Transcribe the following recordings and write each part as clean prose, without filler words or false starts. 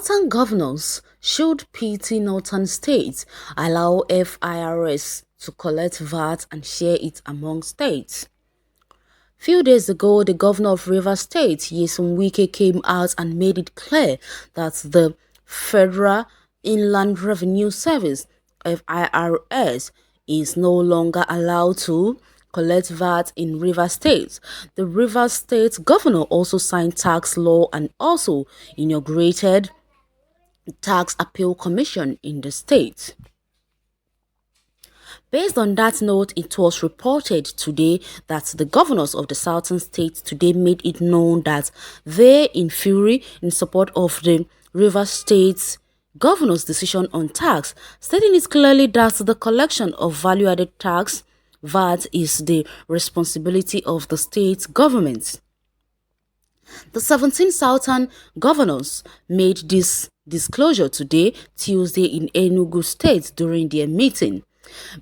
Southern governors should pity northern states, allow FIRS to collect VAT and share it among states. Few days ago, the governor of Rivers State, Nyesom Wike, came out and made it clear that the Federal Inland Revenue Service (FIRS) is no longer allowed to collect VAT in Rivers State. The Rivers State governor also signed tax law and also inaugurated tax appeal commission in the state. Based on that note, it was reported today that the governors of the southern states today made it known that they, in fury, in support of the Rivers State's governor's decision on tax, stating it clearly that the collection of value-added tax VAT is the responsibility of the state government. The 17 southern governors made this disclosure today, Tuesday, in Enugu State during their meeting.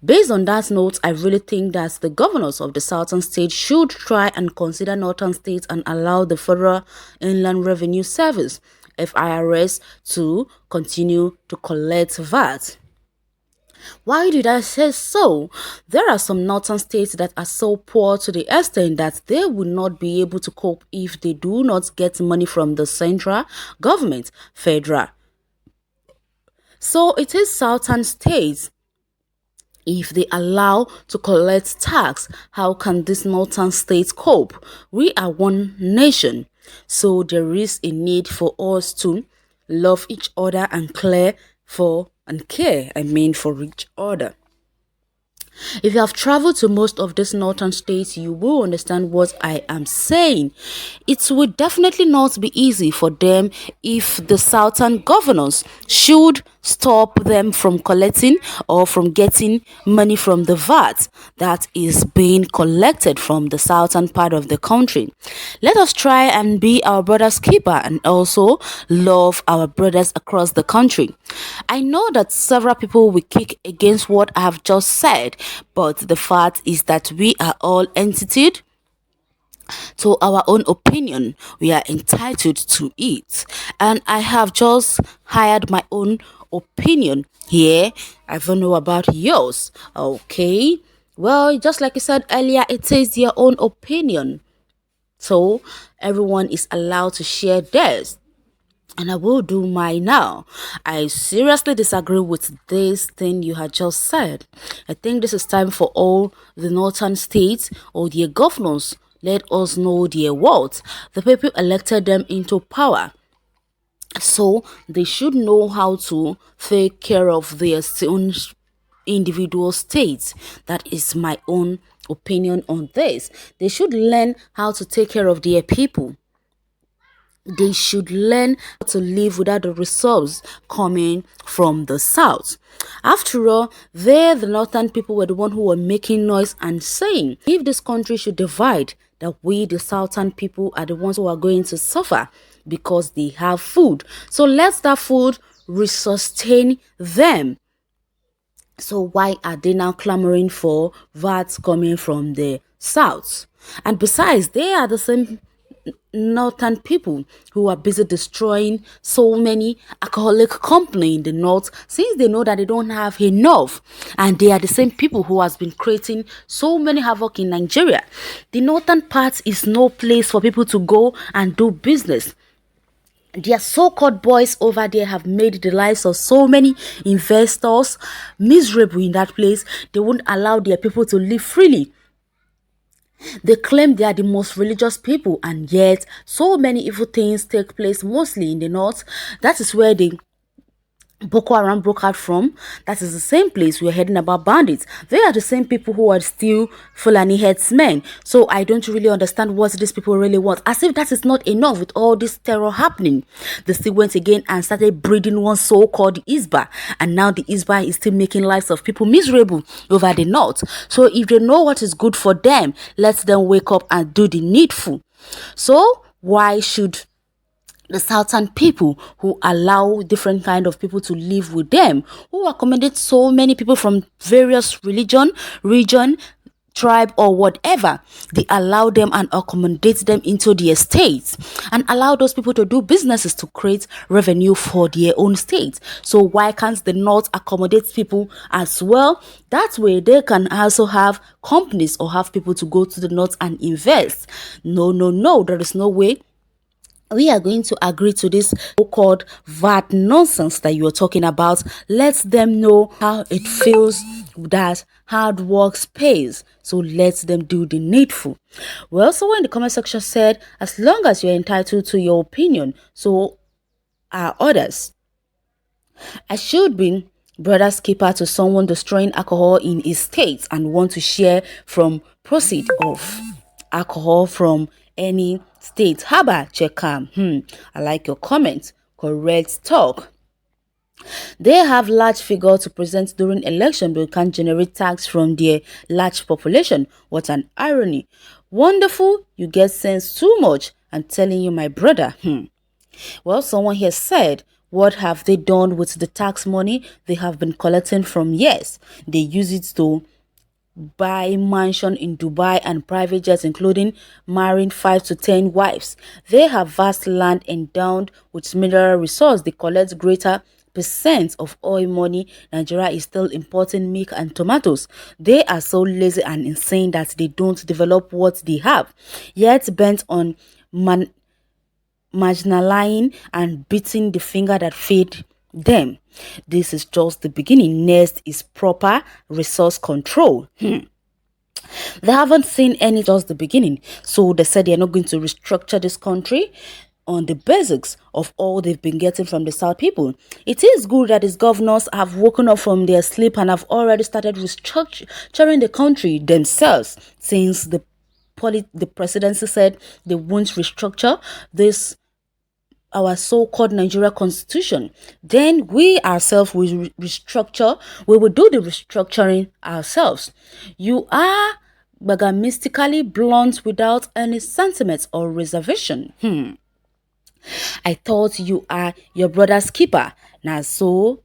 Based on that note, I really think that the governors of the southern states should try and consider northern states and allow the Federal Inland Revenue Service (FIRS) to continue to collect VAT. Why did I say so? There are some northern states that are so poor to the extent that they will not be able to cope if they do not get money from the central government, federal. So it is southern states. If they allow to collect tax, how can these northern states cope? We are one nation, so there is a need for us to love each other and care for each other. If you have traveled to most of these northern states, you will understand what I am saying. It will definitely not be easy for them if the southern governors should stop them from collecting or from getting money from the VAT that is being collected from the southern part of the country. Let us try and be our brother's keeper and also love our brothers across the country. I know that several people will kick against what I have just said, but the fact is that we are all entitled to our own opinion. We are entitled to it. And I have just hired my own opinion here. I don't know about yours. Okay. Well, just like I said earlier, it is your own opinion. So everyone is allowed to share theirs. And I will do mine now. I seriously disagree with this thing you had just said. I think this is time for all the northern states or their governors. Let us know their worth. The people elected them into power. So they should know how to take care of their own individual states. That is my own opinion on this. They should learn how to take care of their people. They should learn how to live without the resources coming from the south. After all, the northern people were the one who were making noise and saying, if this country should divide, that we, the southern people, are the ones who are going to suffer because they have food. So let that food resustain them. So why are they now clamoring for VAT coming from the south? And besides, they are the same northern people who are busy destroying so many alcoholic companies in the north, since they know that they don't have enough, and they are the same people who has been creating so many havoc in Nigeria. The northern part is no place for people to go and do business. Their so-called boys over there have made the lives of so many investors miserable in that place. They won't allow their people to live freely. They claim they are the most religious people, and yet so many evil things take place mostly in the north. That is where the Boko Haram broke out from. That is the same place we are heading about bandits. They are the same people who are still Fulani headsmen. So I don't really understand what these people really want. As if that is not enough with all this terror happening. They still went again and started breeding one so-called Isba. And now the Isba is still making lives of people miserable over the north. So if they know what is good for them, let them wake up and do the needful. So why should the southern people who allow different kind of people to live with them, who accommodate so many people from various region tribe or whatever, they allow them and accommodate them into their states and allow those people to do businesses to create revenue for their own state. So why can't the North accommodate people as well? That way they can also have companies or have people to go to the North and invest. No, no, no, there is no way we are going to agree to this so-called VAT nonsense that you are talking about. Let them know how it feels that hard work pays. So let them do the needful. Well, someone in the comment section said, as long as you're entitled to your opinion, so are others. I should be brother's keeper to someone destroying alcohol in his state and want to share from proceed of alcohol from any state. Haba Chekam. I like your comment. Correct talk. They have large figure to present during election but can't generate tax from their large population. What an irony. Wonderful, you get sense too much. I'm telling you, my brother. Well, someone here said, what have they done with the tax money they have been collecting from years? They use it to buy mansion in Dubai and private jets, including marrying 5 to 10 wives. They have vast land endowed with mineral resource. They collect greater percent of oil money. Nigeria is still importing milk and tomatoes. They are so lazy and insane that they don't develop what they have, yet bent on marginalizing and beating the finger that fed them. This is just the beginning. Next is proper resource control. They haven't seen any, just the beginning. So they said they're not going to restructure this country on the basics of all they've been getting from the South people. It is good that these governors have woken up from their sleep and have already started restructuring the country themselves, since the presidency said they won't restructure this our so-called Nigeria constitution. Then we ourselves will restructure. We will do the restructuring ourselves. You are mystically blunt without any sentiments or reservation. I thought you are your brother's keeper. Now so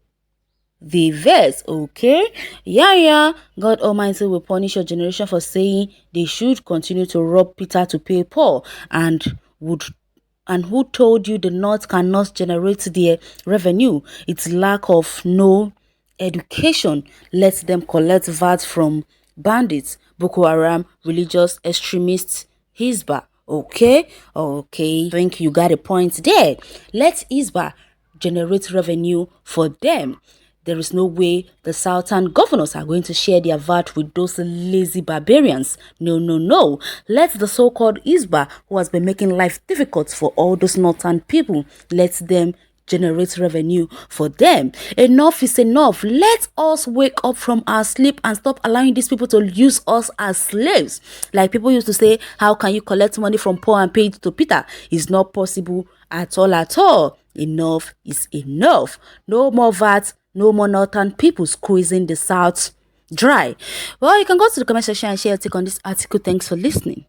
the verse, okay? Yeah. God Almighty will punish your generation for saying they should continue to rob Peter to pay Paul, and who told you the North cannot generate their revenue? It's lack of no education. Let them collect VAT from bandits, Boko Haram, religious extremists, Hizbah. Okay, I think you got a point there. Let Hizbah generate revenue for them. There is no way the southern governors are going to share their VAT with those lazy barbarians. No. Let the so-called Hizbah, who has been making life difficult for all those northern people, let them generate revenue for them. Enough is enough. Let us wake up from our sleep and stop allowing these people to use us as slaves. Like people used to say, how can you collect money from Paul and pay it to Peter? It's not possible at all. Enough is enough. No more VAT. No more northern people squeezing the South dry. Well, you can go to the comment section and share your take on this article. Thanks for listening.